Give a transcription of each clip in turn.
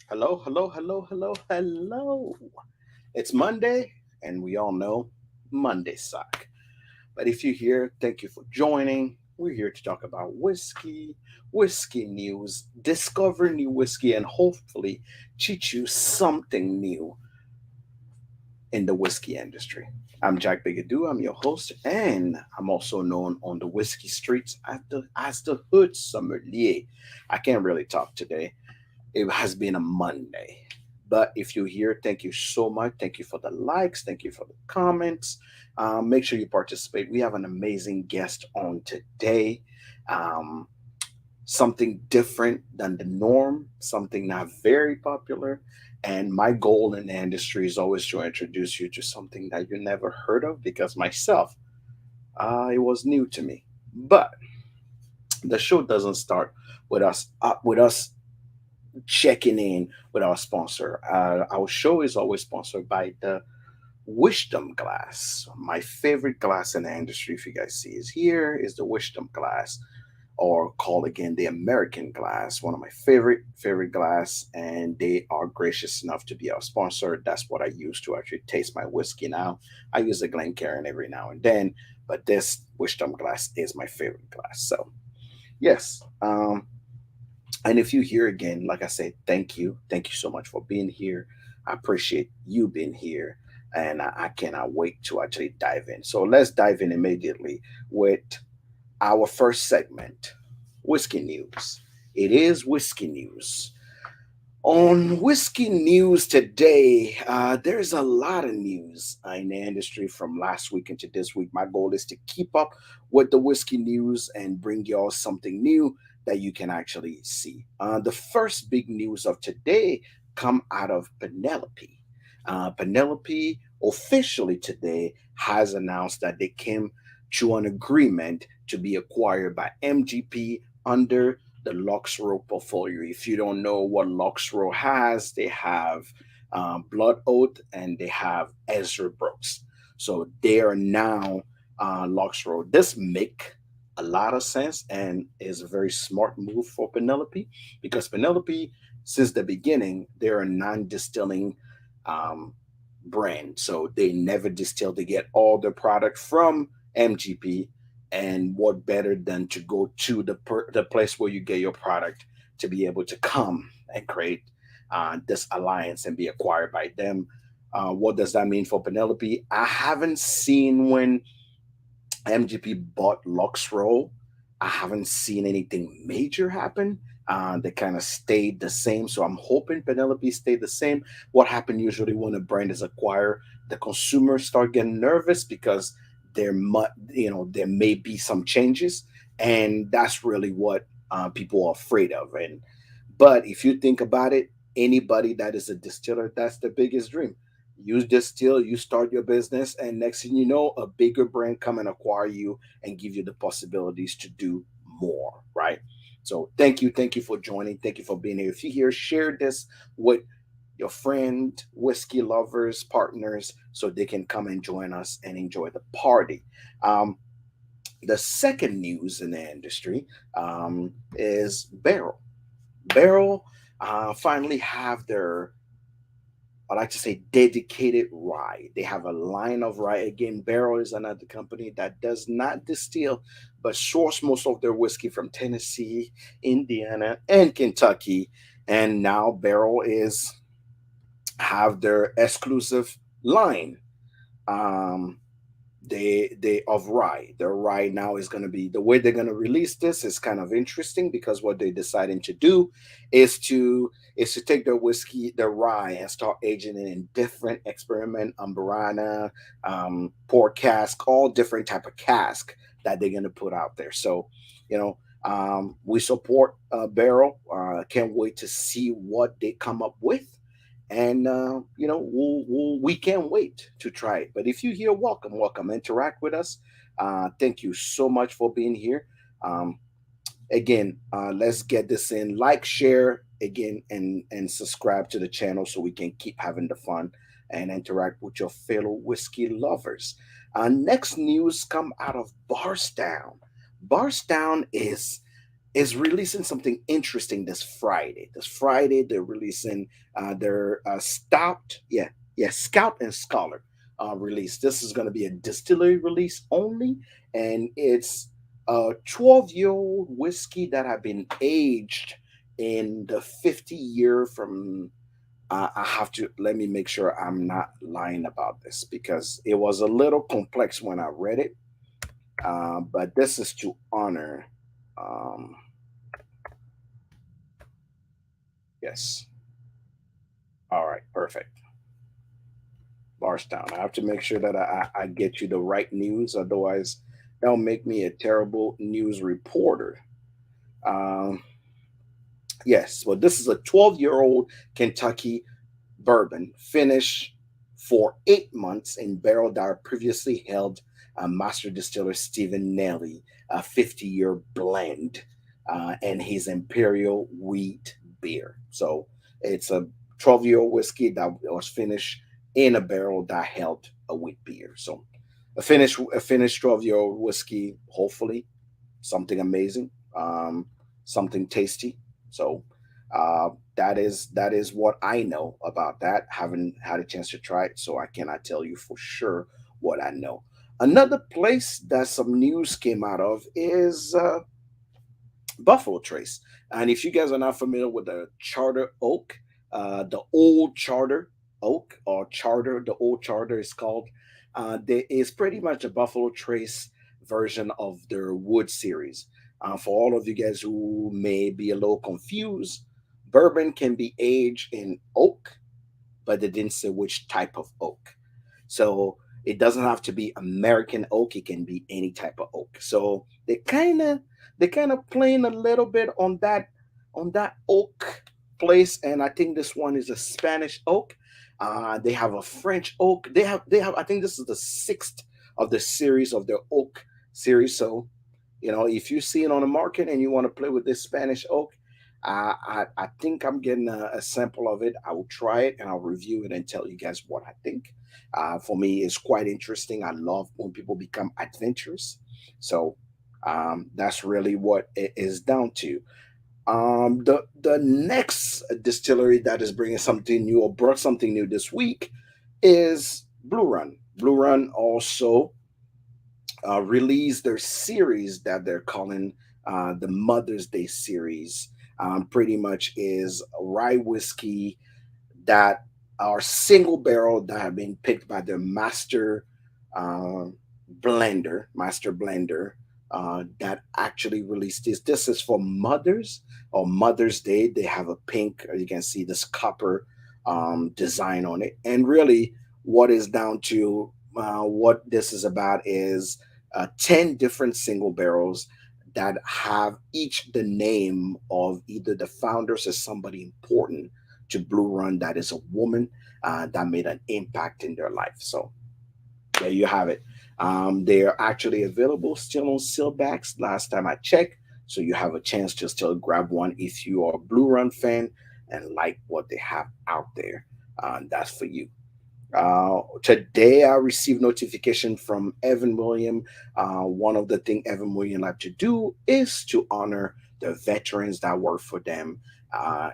Hello, hello, hello, hello, hello. It's Monday, and we all know Mondays suck. But if you're here, thank you for joining. We're here to talk about whiskey, whiskey news, discover new whiskey, and hopefully teach you something new in the whiskey industry. I'm Jack Bigadoo. I'm your host, and I'm also known on the whiskey streets as the Hood Sommelier. I can't really talk today. It has been a Monday. But if you're here, thank you so much. Thank you for the likes. Thank you for the comments. Make sure you participate. We have an amazing guest on today. Um, Something different than the norm, something not very popular. And my goal in the industry is always to introduce you to something that you never heard of because myself, it was new to me. But the show doesn't start with us checking in with our sponsor. Our show is always sponsored by the Wisdom Glass. My favorite glass in the industry, if you guys see, is here is the Wisdom Glass, or called again the American Glass. One of my favorite glass, and they are gracious enough to be our sponsor. That's what I use to actually taste my whiskey now. I use a Glencairn every now and then, but this Wisdom Glass is my favorite glass. So yes. And if you hear again, like I said, thank you. Thank you so much for being here. I appreciate you being here. And I cannot wait to actually dive in. So let's dive in immediately with our first segment, Whiskey News. It is Whiskey News. On Whiskey News today, there's a lot of news in the industry from last week into this week. My goal is to keep up with the whiskey news and bring y'all something new that you can actually see. The first big news of today come out of Penelope. Penelope officially today has announced that they came to an agreement to be acquired by MGP under the Luxro portfolio. If you don't know what Luxro has, they have Blood Oath and they have Ezra Brooks. So they are now Luxro. This make a lot of sense and is a very smart move for Penelope because Penelope, since the beginning, they're a non-distilling um, brand. So they never distill. They get all their product from MGP, and what better than to go to the place where you get your product to be able to come and create this alliance and be acquired by them. What does that mean for Penelope? I haven't seen when MGP bought Luxro. I haven't seen anything major happen. They kind of stayed the same. So I'm hoping Penelope stayed the same. What happened usually when a brand is acquired, the consumers start getting nervous because there may be some changes, and that's really what people are afraid of. And but if you think about it, anybody that is a distiller, that's the biggest dream. You distill, you start your business, and next thing you know, a bigger brand come and acquire you and give you the possibilities to do more, right? So thank you for joining. Thank you for being here. If you here, share this with your friend, whiskey lovers, partners, so they can come and join us and enjoy the party. Um, the second news in the industry is Barrel. Barrel finally have their, I like to say, dedicated rye. They have a line of rye. Again, Barrel is another company that does not distill, but source most of their whiskey from Tennessee, Indiana, and Kentucky. And now Barrel is have their exclusive line. Um, they of rye. Their rye now is going to be, the way they're going to release this is kind of interesting because what they're deciding to do is to take their whiskey, their rye, and start aging it in different experiment umbrana, port cask, all different type of cask that they're going to put out there. So you know, we support Barrel. Can't wait to see what they come up with, and we can't wait to try it. But if you're here, welcome, interact with us. Thank you so much for being here. um, Again, let's get this in, like, share again, and subscribe to the channel so we can keep having the fun and interact with your fellow whiskey lovers. Next news come out of Barstown. Barstown is is releasing something interesting this Friday. This Friday, they're releasing their Scout and Scholar release. This is going to be a distillery release only, and it's a 12-year-old whiskey that have been aged in the 50-year from. I have to let me make sure I'm not lying about this because it was a little complex when I read it. But this is to honor. Um, yes. All right. Perfect. Bars down. I have to make sure that I get you the right news. Otherwise, that'll make me a terrible news reporter. Um, yes. Well, this is a 12-year-old Kentucky bourbon finished for 8 months in barrel that previously held master distiller Stephen Nelly, a 50-year blend, and his imperial wheat beer. So it's a 12-year-old whiskey that was finished in a barrel that held a wheat beer. So a finished 12-year-old whiskey, hopefully something amazing, something tasty. So uh, that is what I know about that. Haven't had a chance to try it, so I cannot tell you for sure what I know. Another place that some news came out of is Buffalo Trace. And if you guys are not familiar with the Charter Oak, the old Charter Oak or Charter, the old Charter is called. There is pretty much a Buffalo Trace version of their wood series. For all of you guys who may be a little confused, bourbon can be aged in oak, but they didn't say which type of oak. So it doesn't have to be American oak. It can be any type of oak. So they kind of playing a little bit on that oak place, and I think this one is a Spanish oak. They have a French oak. They have. I think this is the sixth of the series of their oak series. So if you see it on the market and you want to play with this Spanish oak, I think I'm getting a sample of it. I will try it and I'll review it and tell you guys what I think. For me, it's quite interesting. I love when people become adventurous. So that's really what it is down to. The next distillery that is bringing something new or brought something new this week is Blue Run. Blue Run also release their series that they're calling the Mother's Day series. Pretty much is rye whiskey that are single barrel that have been picked by their uh, master blender that actually released this. This is for mothers or Mother's Day. They have a pink, you can see this copper design on it. And really, what is down to what this is about is 10 different single barrels that have each the name of either the founders or somebody important to Blue Run that is a woman that made an impact in their life. So there you have it. They are actually available still on Sealbacks last time I checked. So you have a chance to still grab one if you are a Blue Run fan and like what they have out there. That's for you. Today, I received notification from Evan William. One of the things Evan William like to do is to honor the veterans that work for them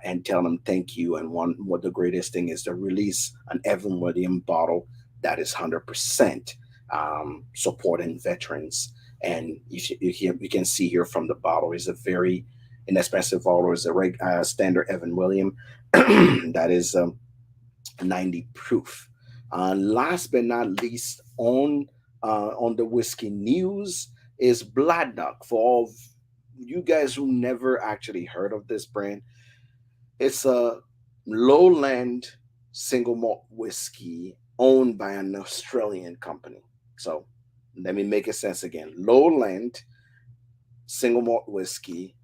and tell them thank you. And what the greatest thing is to release an Evan William bottle that is 100% supporting veterans. And you can see here from the bottle is a very inexpensive bottle. Is a standard Evan William that is 90 proof. Last but not least, on the whiskey news is Black Duck. For all of you guys who never actually heard of this brand, it's a lowland single malt whiskey owned by an Australian company. So let me make it sense again. Lowland single malt whiskey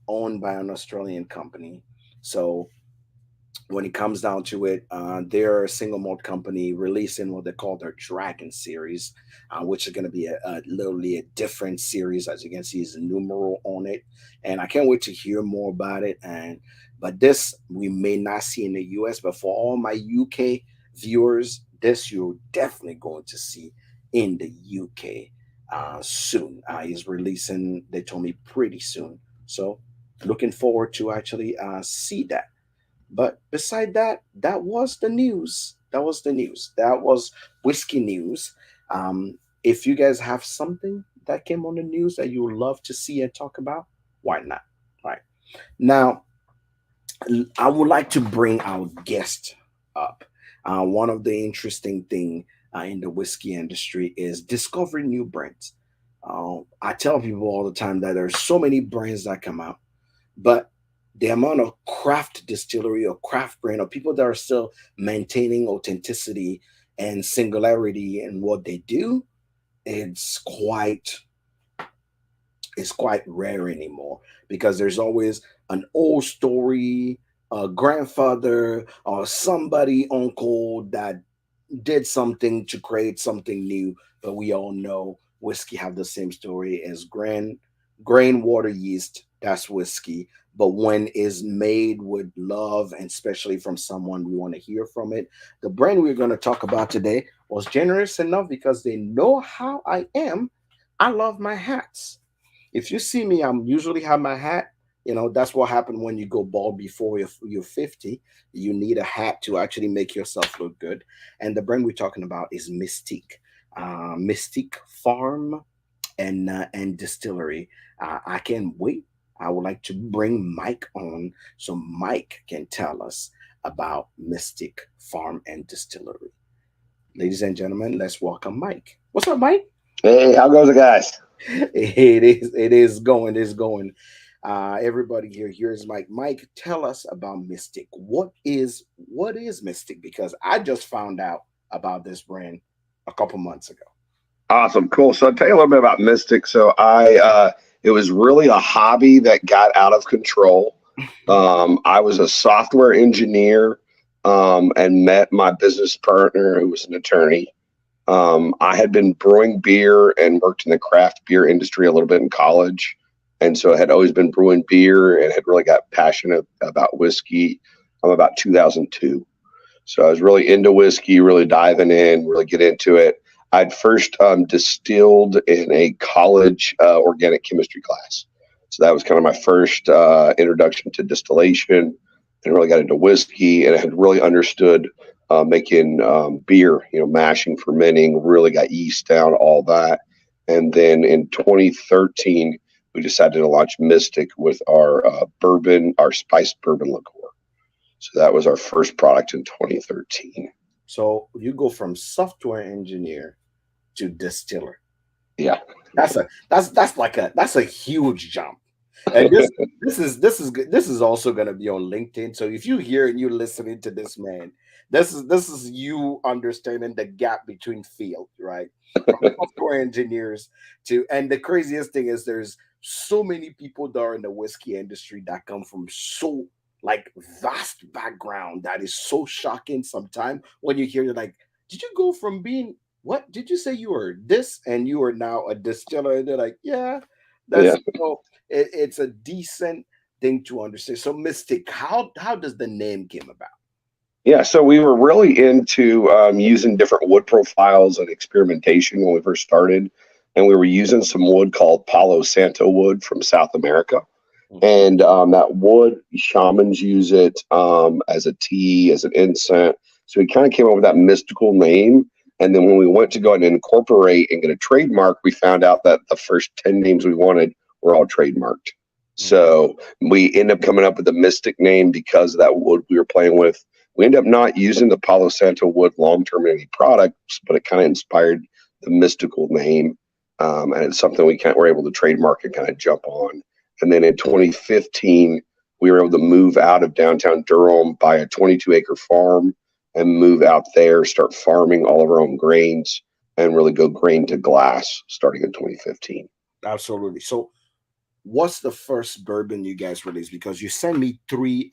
owned by an Australian company. So when it comes down to it, they're a single malt company releasing what they call their Dragon series, which is going to be literally a different series. As you can see, is a numeral on it, and I can't wait to hear more about it. And but this we may not see in the U.S., but for all my UK viewers, this you're definitely going to see in the UK soon. He's releasing. They told me pretty soon So looking forward to actually see that. But beside that, that was the news. That was the news. That was whiskey news. If you guys have something that came on the news that you would love to see and talk about, why not? Right now, I would like to bring our guest up. One of the interesting thing in the whiskey industry is discovering new brands. I tell people all the time that there's so many brands that come out, but the amount of craft distillery or craft brand or people that are still maintaining authenticity and singularity in what they do, it's quite is quite rare anymore because there's always an old story, a grandfather or somebody uncle that did something to create something new. But we all know whiskey have the same story as grain water yeast. That's whiskey. But when is made with love and especially from someone we want to hear from it. The brand we're going to talk about today was generous enough because they know how I am. I love my hats. If you see me, I'm usually have my hat. That's what happened when you go bald before you're 50. You need a hat to actually make yourself look good. And the brand we're talking about is Mystic Farm and Distillery. I can't wait. I would like to bring Mike on so Mike can tell us about Mystic Farm and Distillery. Ladies and gentlemen, let's welcome Mike. What's up, Mike? Hey, how goes it, guys? It is going. Everybody here's Mike. Mike, tell us about Mystic. What is Mystic? Because I just found out about this brand a couple months ago. Awesome, cool. So I'll tell you a little bit about Mystic. It was really a hobby that got out of control. I was a software engineer and met my business partner who was an attorney. I had been brewing beer and worked in the craft beer industry a little bit in college. And so I had always been brewing beer and had really got passionate about whiskey about 2002. So I was really into whiskey, really diving in, really get into it. I'd first distilled in a college organic chemistry class. So that was kind of my first introduction to distillation and really got into whiskey. And I had really understood making beer, mashing, fermenting, really got yeast down, all that. And then in 2013, we decided to launch Mystic with our bourbon, our spiced bourbon liqueur. So that was our first product in 2013. So you go from software engineer to distiller. Yeah. That's a huge jump. And this is good. This is also going to be on LinkedIn. So if you hear and you're listening to this man, this is you understanding the gap between field, right? From software engineers to, and the craziest thing is there's so many people that are in the whiskey industry that come from so like vast background that is so shocking sometimes when you hear it like, did you go from being what did you say you were this and you are now a distiller? And they're like, yeah, that's Yeah. it's a decent thing to understand. So Mystic, how does the name came about? Yeah. So we were really into using different wood profiles and experimentation when we first started. And we were using some wood called Palo Santo wood from South America. Mhm. And that wood, shamans use it as a tea, as an incense. So we kind of came up with that mystical name. And then when we went to go and incorporate and get a trademark, we found out that the first 10 names we wanted were all trademarked. Mhm. So we ended up coming up with the Mystic name because of that wood we were playing with. We ended up not using the Palo Santo wood long term in any products, but it kind of inspired the mystical name. And it's something were able to trademark and kind of jump on. And then in 2015, we were able to move out of downtown Durham, buy a 22-acre farm, and move out there, start farming all of our own grains, and really go grain to glass starting in 2015. Absolutely. So what's the first bourbon you guys released? Because you sent me three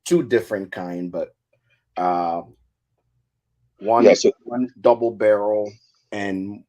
two different kind, but uh Yeah, one so one double barrel and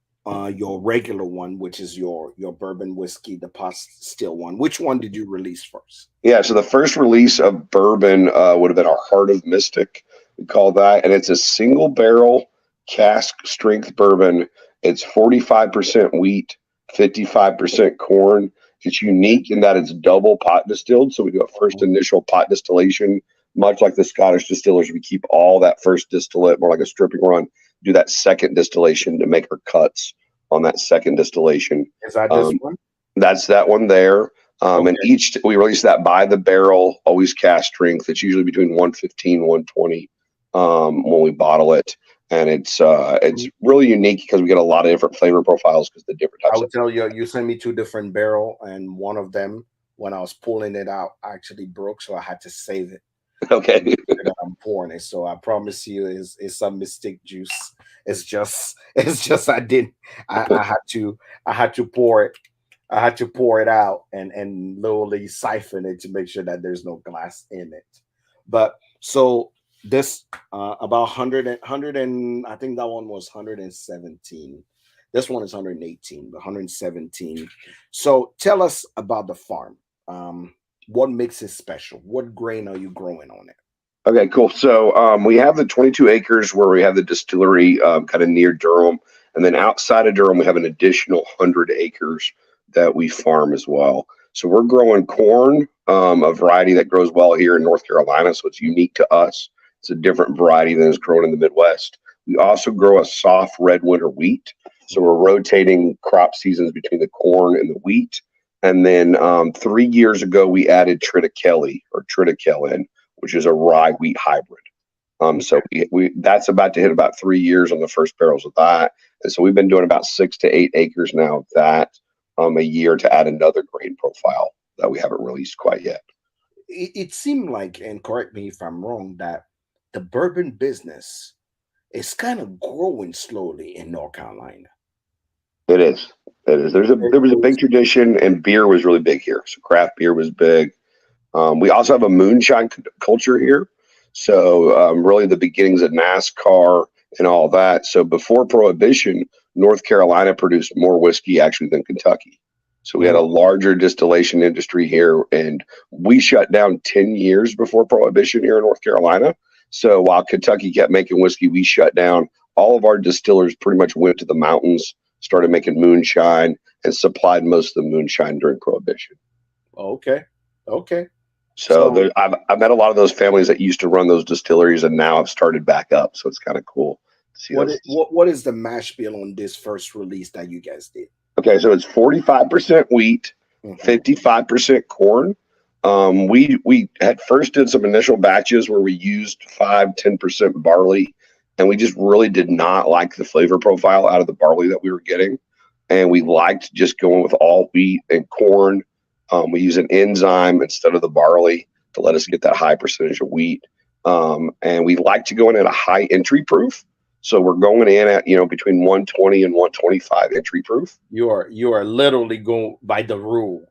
your regular one, which is your bourbon whiskey, the pot still one. Which one did you release first? so the first release of bourbon would have been our Heart of Mystic, we call that, and it's a single barrel cask strength bourbon. It's 45% wheat, 55% corn, It's unique in that it's double pot distilled. So we do a first initial pot distillation, much like the Scottish distillers. We keep all that first distillate, more like a stripping run, do that second distillation to make our cuts on that second distillation. Is that this Um, one? that's that one there. And Okay. each we release that by the barrel, always cast strength. It's usually between 115, 120 when we bottle it. And it's really unique because we get a lot of different flavor profiles because the different I types of would tell you, you sent me two different barrel, and one of them, when I was pulling it out, actually broke, so I had to save it to okay. make sure that I'm pouring it. So I promise you, is some Mystic juice. It's just, it's just I didn't. I had to, I had to pour it. I had to pour it out and literally siphon it to make sure that there's no glass in it. But so this about 100 I think that one was 117. This one is 118, but 117. So tell us about the farm. What makes it special? What grain are you growing on it? Okay, cool. So we have the 22 acres where we have the distillery kind of near Durham. And then outside of Durham, we have an additional 100 acres that we farm as well. So we're growing corn, a variety that grows well here in North Carolina. So it's unique to us. It's a different variety than is grown in the Midwest. We also grow a soft red winter wheat. So we're rotating crop seasons between the corn and the wheat. And then 3 years ago, we added triticale or triticale, which is a rye wheat hybrid. So we that's about to hit about 3 years on the first barrels of that. And so we've been doing about 6 to 8 acres now of that a year to add another grain profile that we haven't released quite yet. It seemed like, and correct me if I'm wrong, that the bourbon business is kind of growing slowly in North Carolina. It is. It is. There was a big tradition, and beer was really big here. So craft beer was big. We also have a moonshine culture here. So, really, the beginnings of NASCAR and all that. So, before Prohibition, North Carolina produced more whiskey actually than Kentucky. So, we had a Mm. larger distillation industry here, and we shut down 10 years before Prohibition here in North Carolina. So, while Kentucky kept making whiskey, we shut down. All of our distillers pretty much went to the mountains, started making moonshine, and supplied most of the moonshine during Prohibition. Okay. Okay. So So I've met a lot of those families that used to run those distilleries and now have started back up. So it's kind of cool to see those. what is the mash bill on this first release that you guys did? Okay, so it's 45% wheat, Hmm. 55% corn. We at first did some initial batches where we used 5-10% barley, and we just really did not like the flavor profile out of the barley that we were getting. And we liked just going with all wheat and corn. We use an enzyme instead of the barley to let us get that high percentage of wheat. And we like to go in at a high entry proof. So we're going in at, between 120 and 125 entry proof. You are literally going by the rule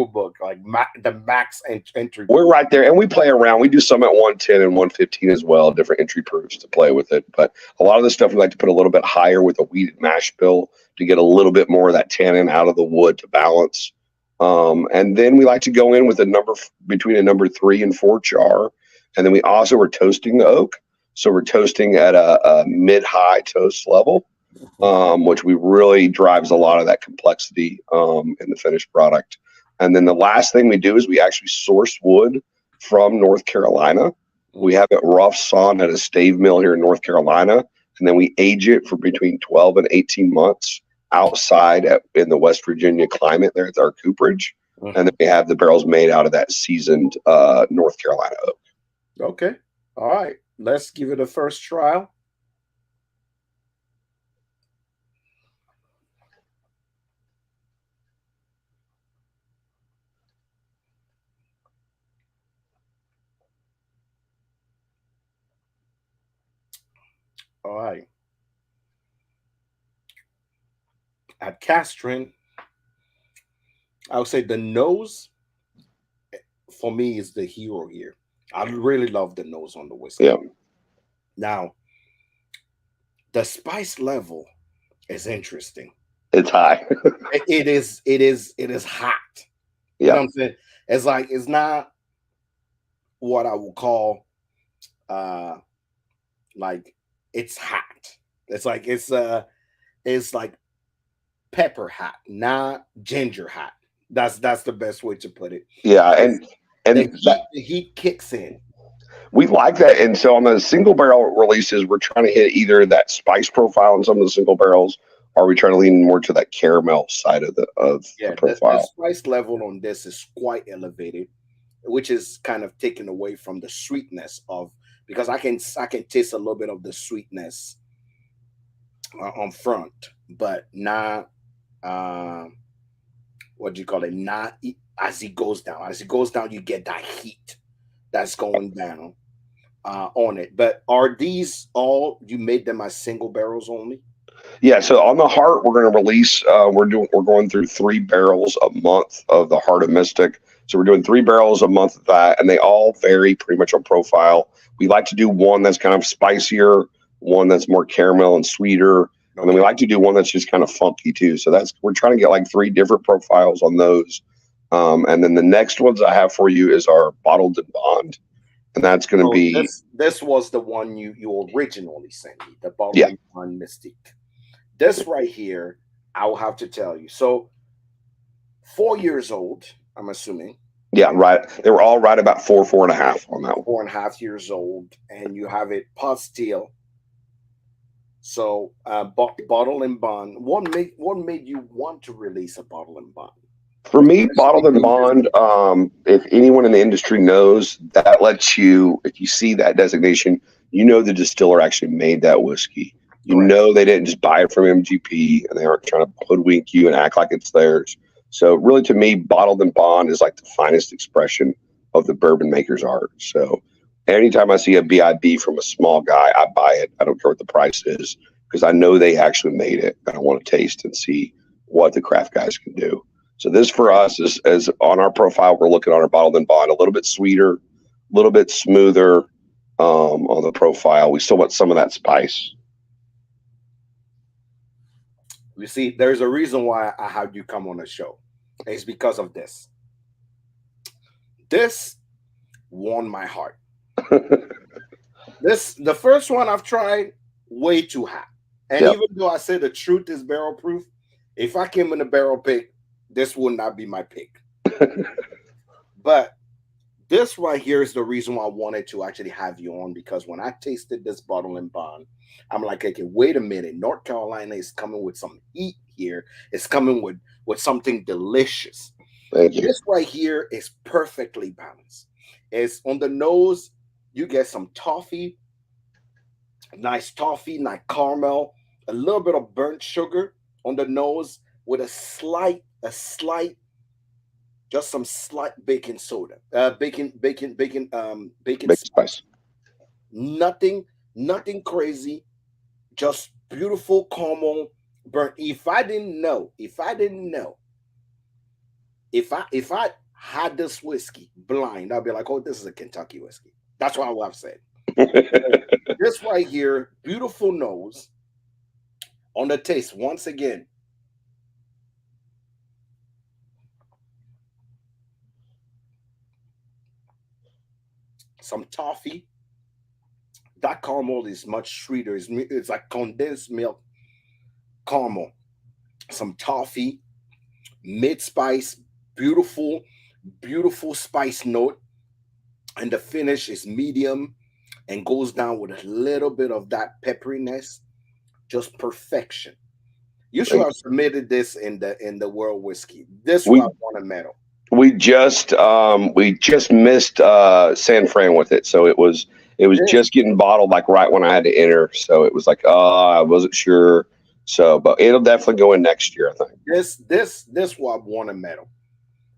book, like the max entry We're point. right there, and we play around. We do some at 110 and 115 as well, different entry proofs to play with it. But a lot of the stuff we like to put a little bit higher with a wheated mash bill to get a little bit more of that tannin out of the wood to balance. And then we like to go in with a number between a number 3 and 4 char, and then we also are toasting the oak. So we're toasting at a mid-high toast level, which we really drives a lot of that complexity in the finished product. And then the last thing we do is we actually source wood from North Carolina. We have it rough sawn at a stave mill here in North Carolina, and then we age it for between 12 and 18 months outside in the West Virginia climate there at our cooperage. And then Mhm. we have the barrels made out of that seasoned North Carolina oak. Okay. All right. Let's give it a first trial. All right. At Castrin, I would say the nose for me is the hero here. I really love the nose on the whiskey. Yeah, Now, the spice level is interesting. it's high. It is hot. You know Yeah, what I'm saying? It's like it's not what I would call uh like it's hot. It's like it's like pepper hot, not ginger hot. That's the best way to put it. Yeah, Because and that, the heat kicks in. we like that. And so on the single barrel releases, we're trying to hit either that spice profile in some of the single barrels, or we try to lean more to that caramel side of the Yeah, the profile. spice level on this is quite elevated, which is kind of taken away from the sweetness of, because I can taste a little bit of the sweetness on front, but not what do you call it? Not as it goes down. As it goes down, you get that heat that's going down on it. But are these all you made them as single barrels only? Yeah, so on the heart, we're going to release. We're going through 3 barrels a month of the Heart of Mystic. So we're doing 3 barrels a month of that, and they all vary pretty much on profile. We like to do one that's kind of spicier, one that's more caramel and sweeter, and then we Okay. like to do one that's just kind of funky too. So that's we're trying to get like 3 different profiles on those. And then the next ones I have for you is our bottled and bond, and that's going to So be this was the one you originally sent me, the bottle yeah, and bond mystique. This right here, I will have to tell you. So 4 years old, I'm assuming. yeah, right. They were all right about 4.5 on that one. 4.5 years old, and you have it pot still. So bottle and bond. What made you want to release a bottle and bond? For me, Especially bottled and being this. bond, if anyone in the industry knows, that lets you, if you see that designation, you know the distiller actually made that whiskey. You Correct. know they didn't just buy it from MGP and they aren't trying to hoodwink you and act like it's theirs. So really, to me, bottled and bond is like the finest expression of the bourbon maker's art. So anytime I see a BIB from a small guy, I buy it. I don't care what the price is because I know they actually made it and I want to taste and see what the craft guys can do. So this for us is as on our profile, we're looking on our bottled and bond, a little bit sweeter, a little bit smoother on the profile. We still want some of that spice. You see, there's a reason why I had you come on the show. It's because of this. This won my heart. This the first one I've tried, way too hot. And Yep. even though I say the truth is barrel proof, if I came in a barrel pick, this would not be my pick. But this right here is the reason why I wanted to actually have you on, because when I tasted this bottle and bond, I'm like, okay, wait a minute. North Carolina is coming with some heat here. It's coming with something delicious. Thank you. This right here is perfectly balanced. It's on the nose, you get some toffee, nice caramel, a little bit of burnt sugar on the nose with just some slight baking soda, baking Big spice. spice. Nothing, nothing crazy. Just beautiful caramel burnt. If I had this whiskey blind, I'd be like, oh, this is a Kentucky whiskey. That's what I would have said. This right here, beautiful nose on the taste. Once again, some toffee. That caramel is much sweeter. It's like condensed milk caramel. Some toffee, mid spice, beautiful, beautiful spice note, and the finish is medium and goes down with a little bit of that pepperiness. Just perfection. You should Thank have you. submitted this in the world whiskey. This will We have won a medal. we just missed San Fran with it, so it was This just getting bottled like right when I had to enter. So it was like, oh, I wasn't sure. So, but it'll definitely go in next year, I think. this will have won a medal.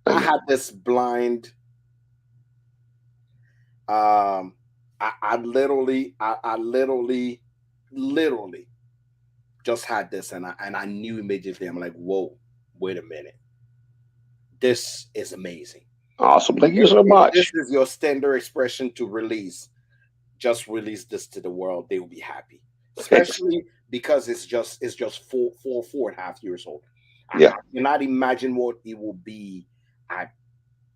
I Thank you. had this blind. I literally just had this, and I knew immediately. I'm like, whoa, wait a minute, this is amazing. Awesome. Thank you If, so if this much. is your standard expression to release, just release this to the world. They will be happy, especially because it's just 4.5 years old. I Yeah. cannot imagine what it will be at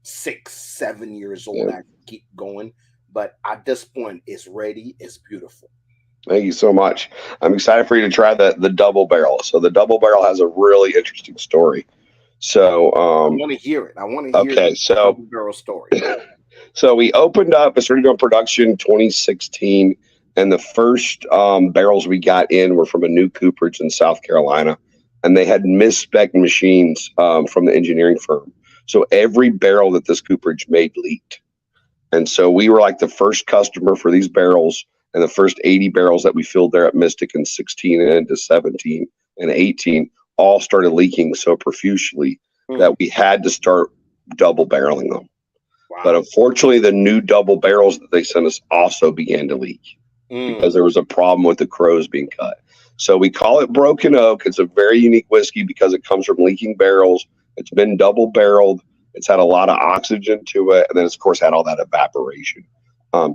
6, 7 years old. Yeah. I keep going, but at this point, it's ready. It's beautiful. Thank you so much. I'm excited for you to try the double barrel. So the double barrel has a really interesting story. So, I want to hear it. I want to hear okay, the so double barrel story. so we opened up and started doing production 2016, and the first barrels we got in were from a new cooperage in South Carolina, and they had misspec machines from the engineering firm. So every barrel that this cooperage made leaked, and so we were like the first customer for these barrels, and the first 80 barrels that we filled there at Mystic in 16 and into 17 and 18 all started leaking so profusely Mm, that we had to start double barreling them. But wow. unfortunately, the new double barrels that they sent us also began to leak Mm, because there was a problem with the crows being cut. So we call it Broken Oak. It's a very unique whiskey because it comes from leaking barrels. It's been double barreled. It's had a lot of oxygen to it, and then it's, of course, had all that evaporation.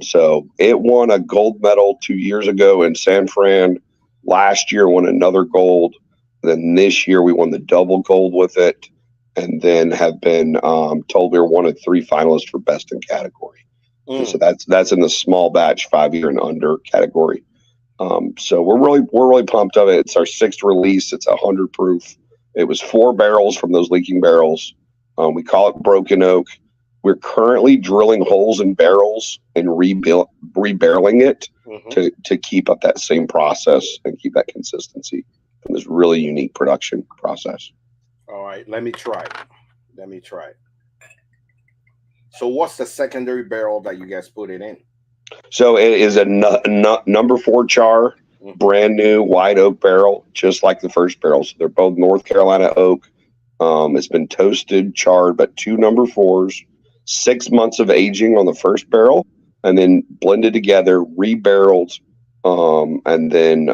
So it won a gold medal 2 years ago in San Fran. Last year, won another gold. Then this year, we won the double gold with it, and then have been told we were one of three finalists for best in category. And so mm. that's in the small batch 5 year and under category. So we're really pumped of it. It's our sixth release. It's 100 proof. It was 4 barrels from those leaking barrels. We call it Broken Oak. We're currently drilling holes in barrels and rebarreling it Hmm. to keep up that same process and keep that consistency in this really unique production process. All right, let me try it. Let me try it. So, what's the secondary barrel that you guys put it in? So it is a number 4 char, Hmm. brand new white oak barrel, just like the first barrels. They're both North Carolina oak. It's been toasted, charred, but 2 number 4s, 6 months of aging on the first barrel, and then blended together, rebarreled, and then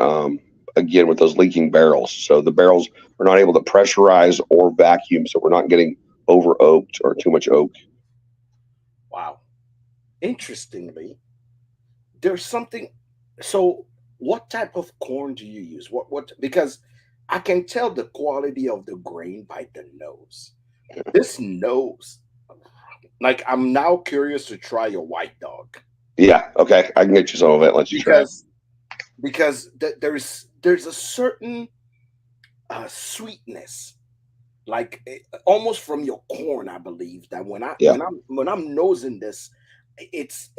again with those leaking barrels. So the barrels are not able to pressurize or vacuum, so we're not getting over oaked or too much oak. Wow. Interestingly, there's something. So, what type of corn do you use? What? Because I can tell the quality of the grain by the nose. This nose, like I'm now curious to try your white dog Yeah, okay, I can get you some of it. Let you try it. because there's a certain sweetness, like almost from your corn. I believe that Yeah. when I'm nosing this, it's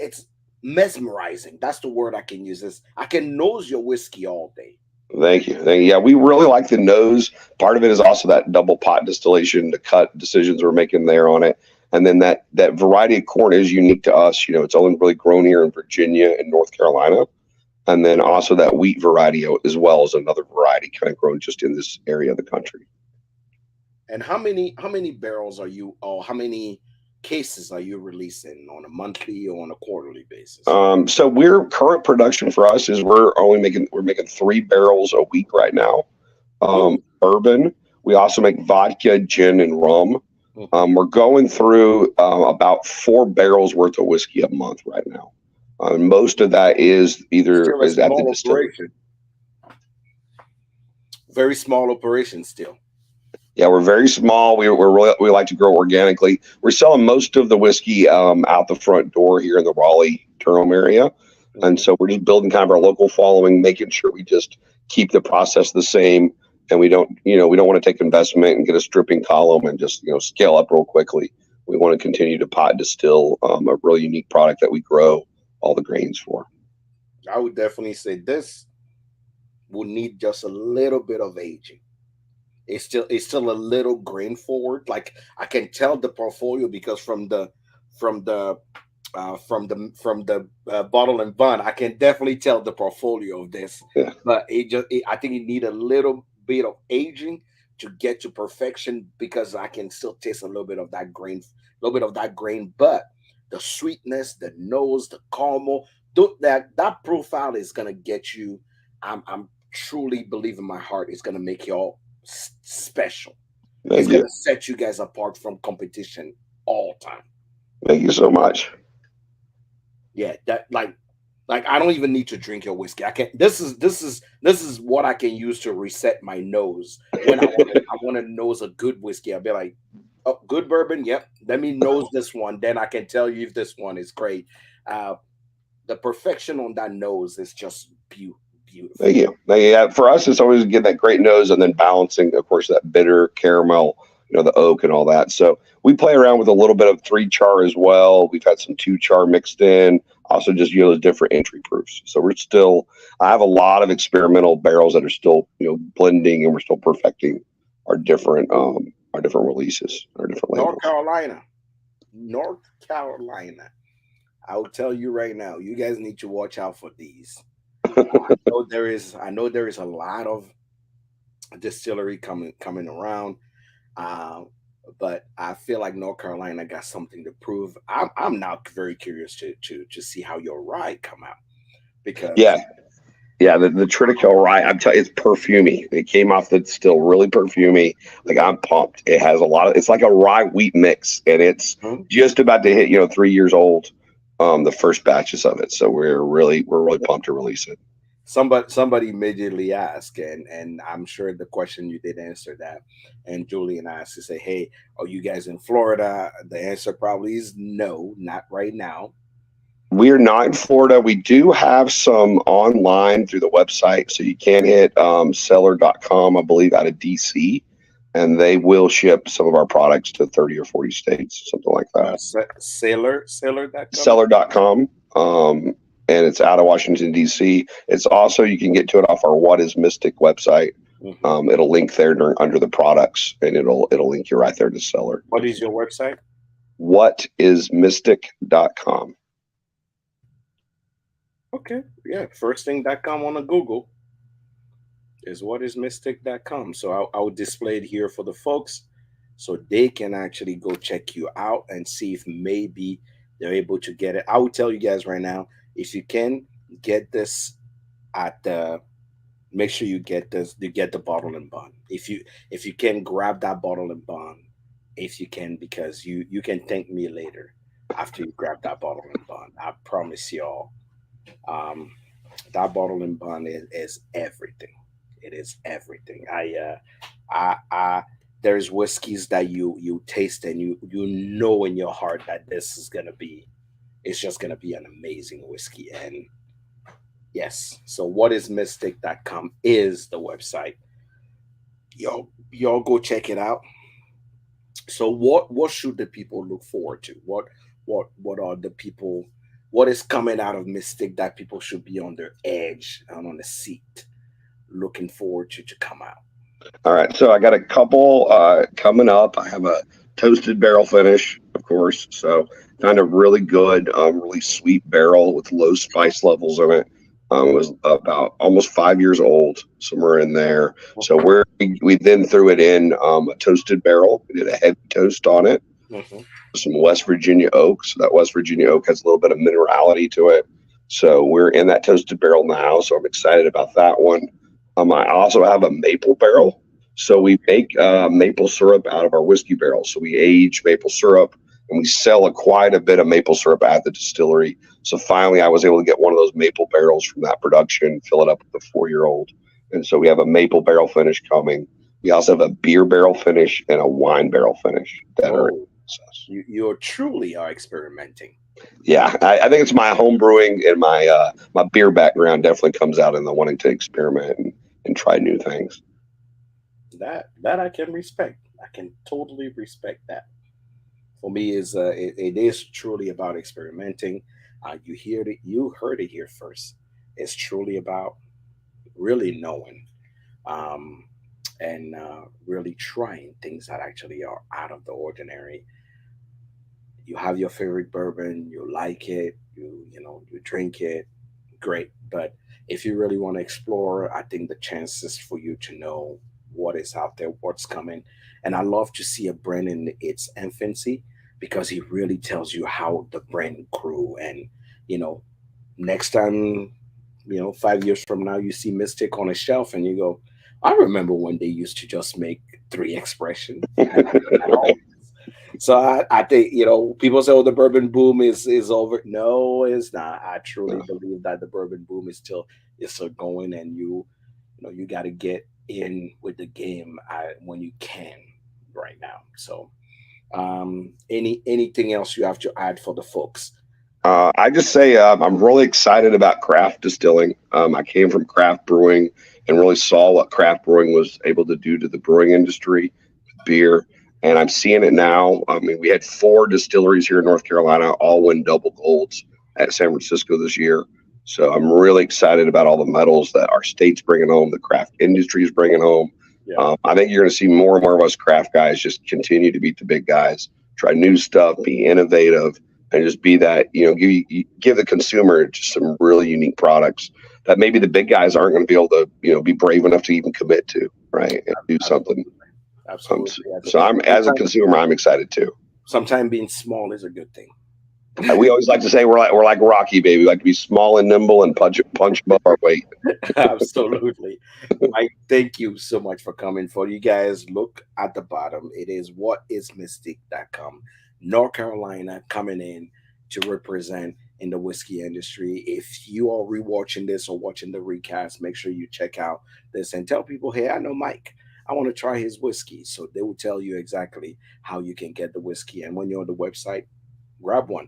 mesmerizing. That's the word I can use. This I can nose your whiskey all day. Thank you. Yeah, we really like the nose. Part of it is also that double pot distillation, the cut decisions we're making there on it, and then that variety of corn is unique to us. You know, it's only really grown here in Virginia and North Carolina, and then also that wheat variety as well as another variety kind of grown just in this area of the country. And how many barrels are you, or how many cases are you releasing on a monthly or on a quarterly basis? So we're current production for us is we're making 3 barrels a week right now. Mm, Bourbon. We also make vodka, gin, and rum. mhm. We're going through about 4 barrels worth of whiskey a month right now. Most of that is either Still a is at the small distillery. operation. Very small operation still. Yeah, we're very small. We like to grow organically. We're selling most of the whiskey out the front door here in the Raleigh Durham area, and Hmm. so we're just building kind of our local following, making sure we just keep the process the same, and we don't want to take investment and get a stripping column and just scale up real quickly. We want to continue to pot distill a really unique product that we grow all the grains for. I would definitely say this will need just a little bit of aging. It's still a little grain forward. Like I can tell the portfolio because from the bottle and bun, I can definitely tell the portfolio of this. Yeah, But I think it need a little bit of aging to get to perfection because I can still taste a little bit of that grain, a little bit of that grain, but the sweetness, the nose, the caramel, that profile is gonna get you. I'm truly believe in my heart it's gonna make y'all special. It's thank you, gonna set you guys apart from competition all time. thank you so much. Yeah, that like I don't even need to drink your whiskey. I can. This is what I can use to reset my nose when I want to nose a good whiskey. I'll be like, oh, good bourbon. Yep. Let me nose this one. Then I can tell you if this one is great. Uh, the perfection on that nose is just beautiful. Thank you. Yeah, for us, it's always getting that great nose and then balancing, of course, that bitter caramel the oak and all that. So we play around with a little bit of 3 char as well. We've had some 2 char mixed in. Also, just those different entry proofs. So we're still. I have a lot of experimental barrels that are still blending, and we're still perfecting our different releases, our different North labels. Carolina. North Carolina. I will tell you right now, you guys need to watch out for these. I know there is a lot of distillery coming around. Uh, but I feel like North Carolina got something to prove. I'm now very curious to see how your ride come out because Yeah, yeah. The Triticale rye, I'm telling you, it's perfumey. It came off the still really perfumey. Like I'm pumped. It has a lot of. It's like a rye wheat mix, and it's Mhm. just about to hit 3 years old. The first batches of it, so we're really pumped to release it. Somebody immediately asked, and I'm sure the question you did answer that. And Julian asked to say, "Hey, are you guys in Florida?" The answer probably is no, not right now. We're not in Florida. We do have some online through the website, so you can hit seller.com, I believe, out of DC, and they will ship some of our products to 30 or 40 states, something like that. Sailor.com. Seller.com, and it's out of Washington, DC. It's also, you can get to it off our What is Mystic website. Mhm. It'll link there under the products, and it'll link you right there to Seller. What is your website? Whatismystic.com. Okay, yeah, first thing that come on a Google is whatismystic.com. So I'll display it here for the folks so they can actually go check you out and see if maybe they're able to get it. I will tell you guys right now, if you can get this at the make sure you get the bottle and bond. If you can grab that bottle and bond, if you can, because you can thank me later after you grab that bottle and bond. I promise y'all. Um, that bottle and bond is everything. It is everything. I there's whiskeys that you taste and you know in your heart that this is gonna be it's just gonna be an amazing whiskey. And yes, so whatismystic.com is the website. Y'all go check it out. So what should the people look forward to? What are the people what is coming out of Mystic that people should be on their edge and on the seat looking forward to come out? All right, so I got a couple coming up. I have a toasted barrel finish, of course. So kind of really good, really sweet barrel with low spice levels in it. It was about almost 5 years old, somewhere in there. So Okay. we then threw it in a toasted barrel. We did a heavy toast on it, Mhm. some West Virginia oak. So that West Virginia oak has a little bit of minerality to it. So we're in that toasted barrel now. So I'm excited about that one. I also have a maple barrel. So we make maple syrup out of our whiskey barrels. So we age maple syrup and we sell quite a bit of maple syrup at the distillery. So finally, I was able to get one of those maple barrels from that production, fill it up with a 4 year old. And so we have a maple barrel finish coming. We also have a beer barrel finish and a wine barrel finish that are in Oh, the process. you truly are experimenting. Yeah, I think it's my home brewing and my beer background definitely comes out in the wanting to experiment and try new things. That I can respect. I can totally respect that. For me, it is truly about experimenting. You heard it here first. It's truly about really knowing um, and really trying things that actually are out of the ordinary. You have your favorite bourbon, you like it, you drink it, great. But if you really want to explore, I think the chances for you to know what is out there, what's coming. And I love to see a brand in its infancy because he really tells you how the brand grew. And you know next time, 5 years from now, you see Mystic on a shelf and you go, I remember when they used to just make three expressions. Right. So I think, people say, oh, the bourbon boom is over. No, it's not. I truly believe that the bourbon boom is still going, and you got to get in with the game when you can right now. So anything else you have to add for the folks? I just say I'm really excited about craft distilling. I came from craft brewing and really saw what craft brewing was able to do to the brewing industry with beer. and I'm seeing it now. I mean, we had four distilleries here in North Carolina all win double golds at San Francisco this year. So I'm really excited about all the medals that our state's bringing home, the craft industry is bringing home. Yeah, I think you're going to see more and more of us craft guys just continue to beat the big guys, try new stuff, be innovative, and just be that, give the consumer just some really unique products that maybe the big guys aren't going to be able to, be brave enough to even commit to, right? And do something. absolutely, absolutely. So I'm, as a consumer, I'm excited too. Sometimes being small is a good thing. We always like to say we're like Rocky, baby. We like to be small and nimble and punch above our weight. Absolutely. Mike, thank you so much for coming. For you guys, look at the bottom. It is whatismystic.com. North Carolina coming in to represent in the whiskey industry. If you are rewatching this or watching the recast, make sure you check out this and tell people, hey, I know Mike. I want to try his whiskey. So they will tell you exactly how you can get the whiskey. And when you're on the website, grab one.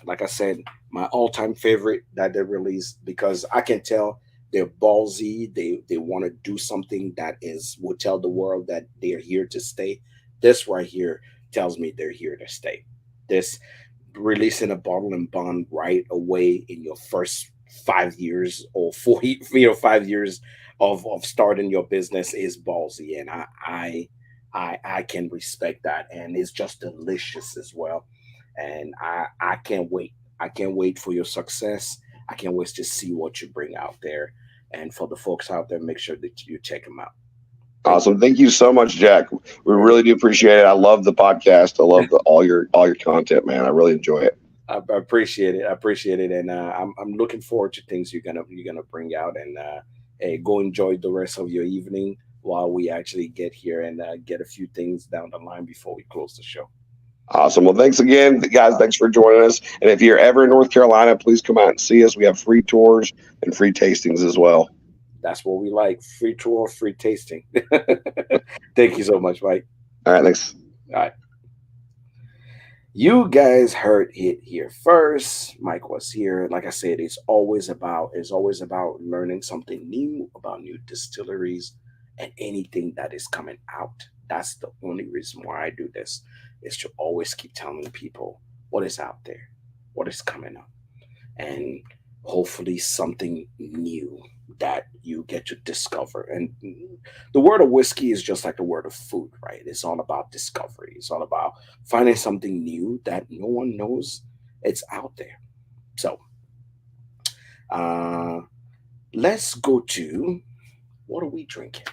Like I said, my all-time favorite that they released because I can tell they're ballsy. They want to do something that is will tell the world that they're here to stay. This right here tells me they're here to stay. This releasing a bottle and bond right away in your first 5 years or 5 years of starting your business is ballsy, and I can respect that, and it's just delicious as well. And I can't wait. I can't wait for your success. I can't wait to see what you bring out there. And for the folks out there, make sure that you check them out. Thank Awesome. Thank you so much, Jack. We you. really do appreciate it. I love the podcast. I love all your content, man. I really enjoy it. I appreciate it. I appreciate it, and I'm looking forward to things you're gonna bring out. And hey, go enjoy the rest of your evening while we actually get here and get a few things down the line before we close the show. Awesome. Well, thanks again, guys. Thanks for joining us. And if you're ever in North Carolina, please come out and see us. We have free tours and free tastings as well. That's what we like: free tour, free tasting. Thank you so much, Mike. All right. Thanks. All right. You guys heard it here first. Mike was here. Like I said, it's always about learning something new about new distilleries and anything that is coming out. That's the only reason why I do this is to always keep telling people what is out there, what is coming up, and hopefully something new that you get to discover. And the word of whiskey is just like the word of food, right? It's all about discovery. It's all about finding something new that no one knows it's out there. So uh, let's go to what are we drinking?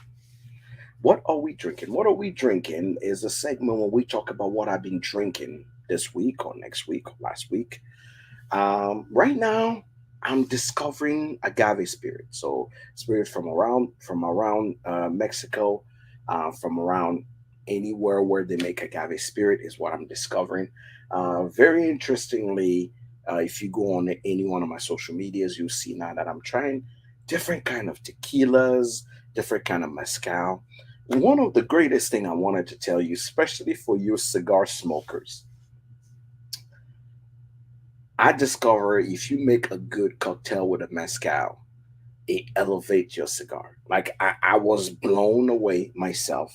What are we drinking? What are we drinking is a segment when we talk about what I've been drinking this week or next week or last week. Right now, I'm discovering agave spirit. So spirit from around Mexico, from around anywhere where they make agave spirit is what I'm discovering. Very interestingly, if you go on any one of my social medias, you'll see now that I'm trying different kind of tequilas, different kind of mezcal. One of the greatest thing I wanted to tell you, especially for you cigar smokers, I discover if you make a good cocktail with a mezcal, it elevates your cigar. Like I was blown away myself.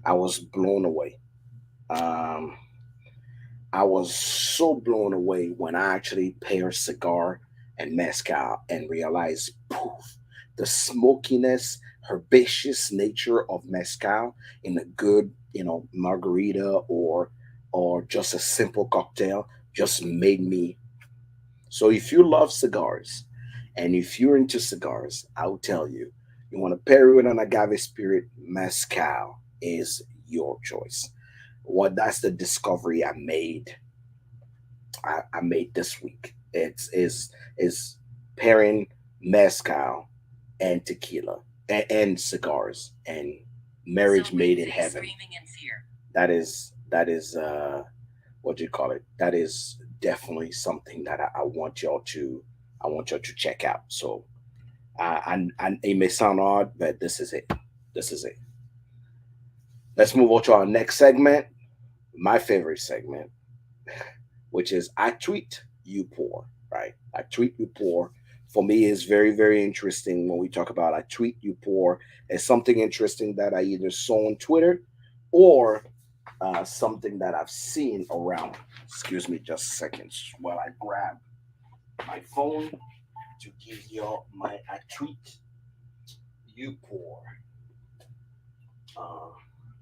I was blown away. Um, I was so blown away when I actually pair cigar and mezcal and realized, poof, the smokiness, herbaceous nature of mezcal in a good, margarita or just a simple cocktail just made me. So if you love cigars and if you're into cigars, I'll tell you, you want to pair it with an agave spirit, mezcal is your choice. What That's the discovery I made this week. Is pairing mezcal and tequila and cigars and marriage made in heaven. That is what do you call it? That is definitely something that I want y'all to check out. So and it may sound odd, but this is it. This is it. Let's move on to our next segment, my favorite segment, which is I tweet, you pour, right? I tweet, you pour. For me, is very, very interesting when we talk about I tweet, you pour. It's something interesting that I either saw on Twitter or something that I've seen around. Excuse me, just seconds while I grab my phone to give you my a treat. You pour. Uh,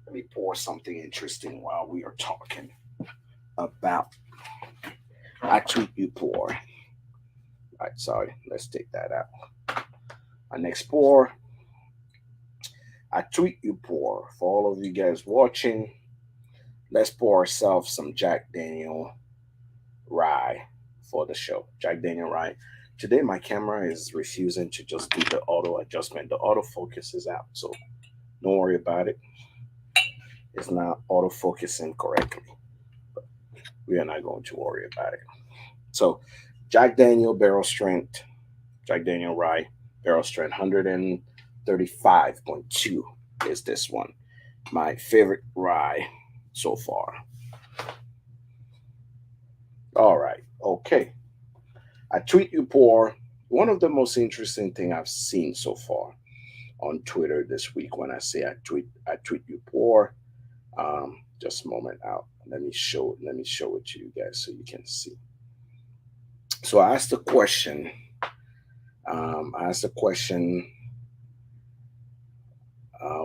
Let me pour something interesting while we are talking about a treat you pour. Right, sorry, let's take that out. Our next pour, a treat you pour. For all of you guys watching, let's pour ourselves some Jack Daniel rye for the show. Jack Daniel rye. Today my camera is refusing to just do the auto adjustment. The autofocus is out, so don't worry about it. It's not autofocusing correctly. We are not going to worry about it. So Jack Daniel barrel strength, Jack Daniel rye barrel strength 135.2 is this one. My favorite rye so far. All right. Okay. I tweet you pour. One of the most interesting thing I've seen so far on Twitter this week. When I say I tweet you pour. Just a moment out. Let me show it to you guys so you can see. So I asked the question. I asked the question.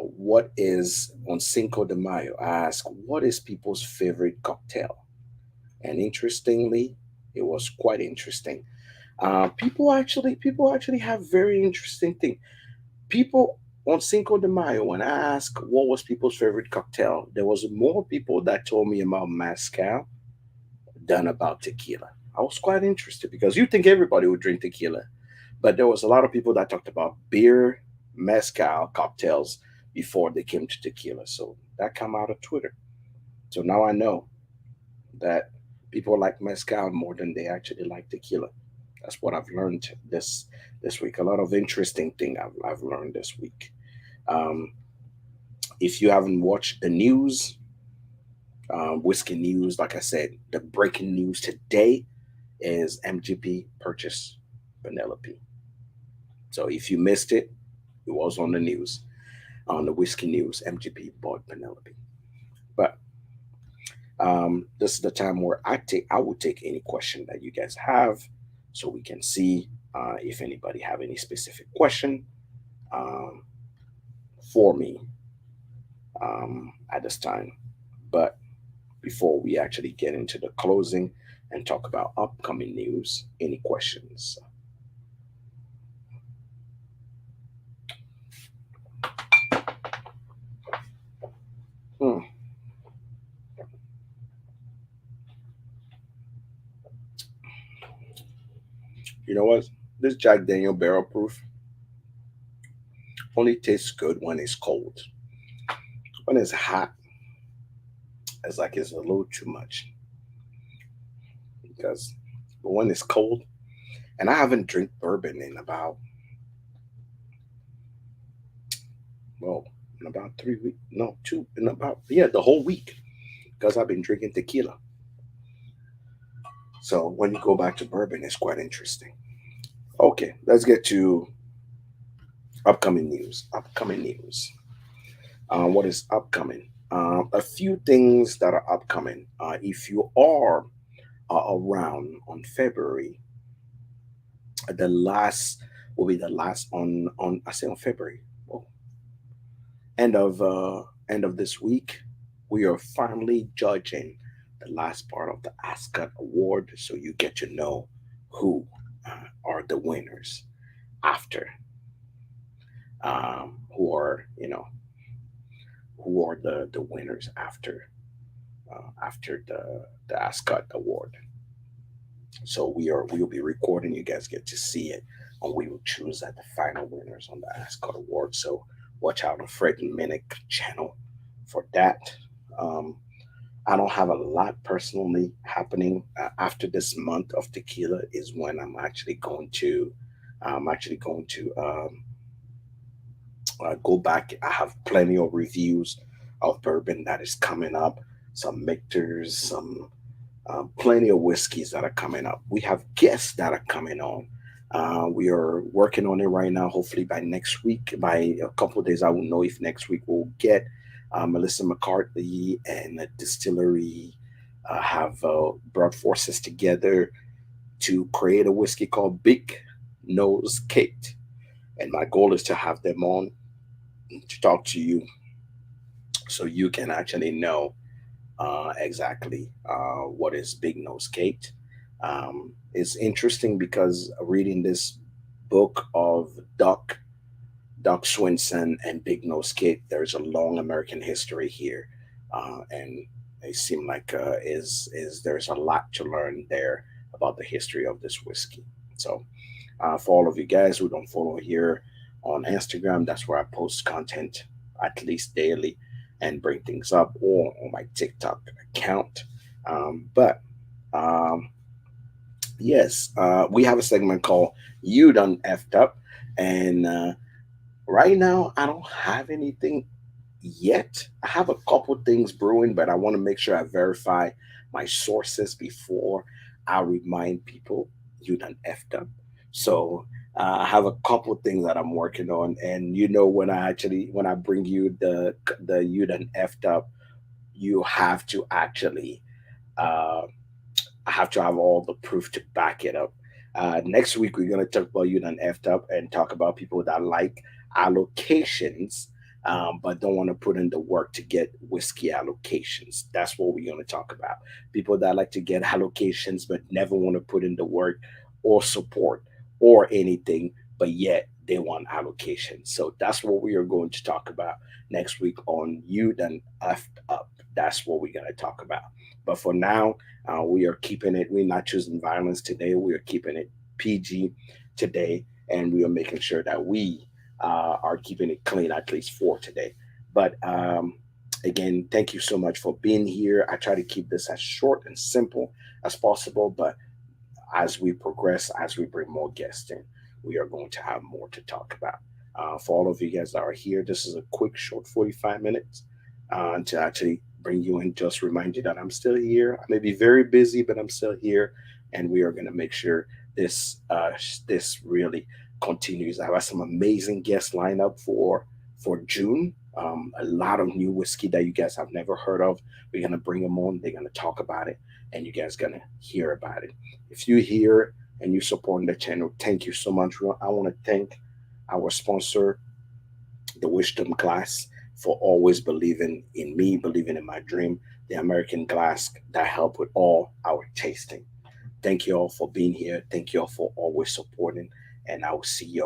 What is on Cinco de Mayo? I asked what is people's favorite cocktail, and interestingly, it was quite interesting. People actually have very interesting thing. People on Cinco de Mayo, when I asked what was people's favorite cocktail, there was more people that told me about mezcal than about tequila. I was quite interested because you think everybody would drink tequila, but there was a lot of people that talked about beer, mezcal cocktails before they came to tequila. So that come out of Twitter. So now I know that people like mezcal more than they actually like tequila. That's what I've learned this week. A lot of interesting thing I've learned this week. Um, if you haven't watched the news, whiskey news, like I said, the breaking news today is MGP purchase Penelope. So if you missed it, it was on the news, on the whiskey news. MGP bought Penelope. But this is the time where I will take any question that you guys have, so we can see if anybody have any specific question um, for me at this time. But before we actually get into the closing and talk about upcoming news, any questions? Hmm. You know what? This Jack Daniel Barrel Proof only tastes good when it's cold. When it's hot, it's like it's a little too much. Because but when it's cold, and I haven't drank bourbon in about, well, in about 3 weeks. No, two, in about, yeah, the whole week. Because I've been drinking tequila. So when you go back to bourbon, it's quite interesting. Okay, let's get to upcoming news. Upcoming news. What is upcoming? A few things that are upcoming. If you are around on February, the last will be the last on I say on February. Well, end of this week, we are finally judging the last part of the Ascot Award, so you get to know who are the winners after, who are who are the winners after the Ascot Award. So we'll be recording. You guys get to see it, and we will choose at the final winners on the Ascot Award. So watch out on Fred and Minnick channel for that. Um, I don't have a lot personally happening after this month of tequila. Is when I'm actually going to go back. I have plenty of reviews of bourbon that is coming up. Some Mictors, some plenty of whiskeys that are coming up. We have guests that are coming on. We are working on it right now. Hopefully by next week, by a couple of days, I will know if next week we'll get Melissa McCarthy and the distillery have brought forces together to create a whiskey called Big Nose Kate. And my goal is to have them on to talk to you so you can actually know exactly what is Big Nose Kate. It's interesting because reading this book of Doc Swinson and Big Nose Kate, there's a long American history here, and it seemed like is there's a lot to learn there about the history of this whiskey. So, for all of you guys who don't follow here on Instagram, that's where I post content at least daily and bring things up, or on my TikTok account. But um, yes, we have a segment called "You Done Effed Up," and right now, I don't have anything yet. I have a couple things brewing, but I want to make sure I verify my sources before I remind people you done effed up. So I have a couple things that I'm working on, and when I bring you the you done effed up, you have to actually uh, I have to have all the proof to back it up. Next week, we're going to talk about you done effed up and talk about people that like allocations, but don't want to put in the work to get whiskey allocations. That's what we're going to talk about. People that like to get allocations, but never want to put in the work or support or anything, but yet they want allocations. So that's what we are going to talk about next week on You Done Effed Up. That's what we're going to talk about. But for now, we are keeping it. We're not choosing violence today. We are keeping it PG today, and we are making sure that we are keeping it clean at least for today. But again, thank you so much for being here. I try to keep this as short and simple as possible, but as we progress, as we bring more guests in, we are going to have more to talk about. For all of you guys that are here, this is a quick, short 45 minutes to actually bring you in, just remind you that I'm still here. I may be very busy, but I'm still here, and we are going to make sure this really continues. I have some amazing guests lined up for June. A lot of new whiskey that you guys have never heard of. We're gonna bring them on. They're gonna talk about it, and you guys gonna hear about it. If you hear and you support the channel, thank you so much. I want to thank our sponsor, the Wisdom Glass, for always believing in me, believing in my dream. The American Glass that help with all our tasting. Thank you all for being here. Thank you all for always supporting, and I will see you